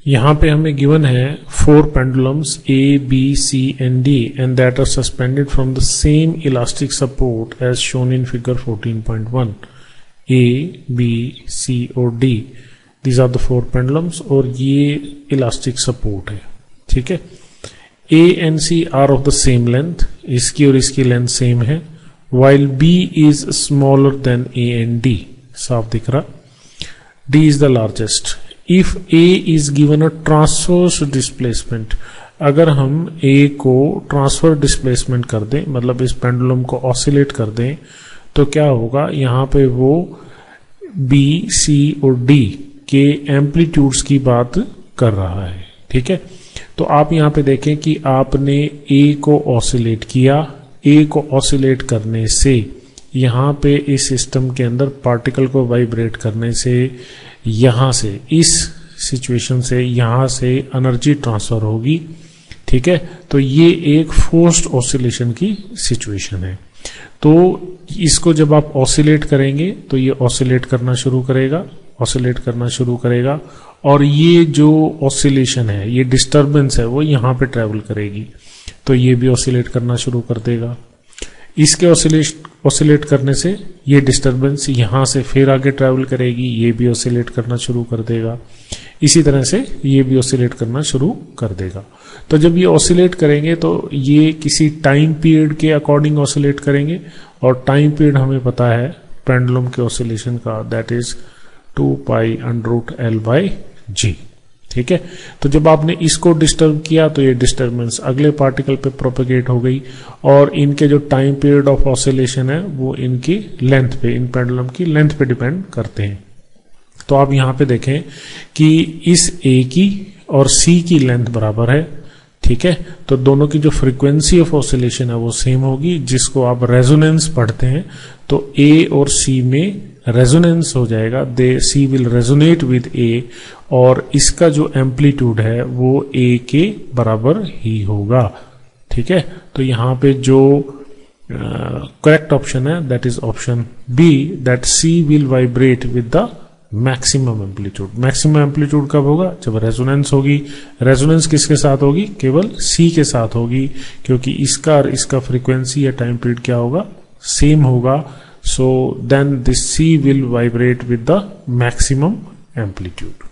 यहाँ पे हमें गिवन है 4 pendulums A, B, C and D and that are suspended from the same elastic support as shown in figure 14.1. A, B, C और D. These are the 4 pendulums और ये elastic support है, ठीक है। A and C are of the same length, इसकी और इसकी length same है, while B is smaller than A and D. साफ दिख रहा। D is the largest. If A is given a transverse displacement, अगर हम A को ट्रांसफर डिस्प्लेसमेंट कर दें, मतलब इस पेंडुलम को ऑसिलेट कर दें, तो क्या होगा, यहाँ पे वो B, C और D के एम्पलीट्यूड्स की बात कर रहा है, ठीक है। तो आप यहाँ पे देखें कि आपने A को ऑसिलेट किया, A को ऑसिलेट करने से यहाँ पे इस सिस्टम के अंदर पार्टिकल को वाइब्रेट करने से यहाँ से इस सिचुएशन से यहाँ से एनर्जी ट्रांसफर होगी, ठीक है। तो ये एक फोर्स्ड ऑसिलेशन की सिचुएशन है। तो इसको जब आप ऑसिलेट करेंगे तो ये ऑसिलेट करना शुरू करेगा और ये जो ऑसिलेशन है, ये डिस्टरबेंस है, वो यहाँ पे ट्रेवल करेगी, तो ये भी ऑसिलेट करना शुरू कर देगा। इसके ऑसिलेट करने से ये डिस्टरबेंस यहां से फिर आगे ट्रैवल करेगी, ये भी ऑसिलेट करना शुरू कर देगा, इसी तरह से ये भी ऑसिलेट करना शुरू कर देगा। तो जब ये ऑसिलेट करेंगे तो ये किसी टाइम पीरियड के अकॉर्डिंग ऑसिलेट करेंगे और टाइम पीरियड हमें पता है पेंडुलम के ऑसिलेशन का, दैट इज 2π√L/g, ठीक है। तो जब आपने इसको डिस्टर्ब किया तो ये डिस्टरबेंस अगले पार्टिकल पे प्रोपेगेट हो गई और इनके जो टाइम पीरियड ऑफ ऑसिलेशन है वो इनकी लेंथ पे, इन पेंडुलम की लेंथ पे डिपेंड करते हैं। तो आप यहां पे देखें कि इस A की और C की लेंथ बराबर है, ठीक है। तो दोनों की जो फ्रीक्वेंसी ऑफ ऑसिलेशन है वो सेम होगी, जिसको आप रेजोनेंस पढ़ते हैं। तो A और C में रेजोनेंस हो जाएगा, C will resonate with A और इसका जो एम्पलीट्यूड है वो A के बराबर ही होगा, ठीक है। तो यहाँ पे जो करेक्ट ऑप्शन है that is option B, that C will vibrate with the maximum amplitude. Maximum amplitude कब होगा, जब रेजोनेंस होगी। रेजोनेंस किसके साथ होगी, केवल C के साथ होगी, क्योंकि इसका और इसका फ्रीक्वेंसी या टाइम पीरियड क्या होगा, सेम होगा। So then this C will vibrate with the maximum amplitude.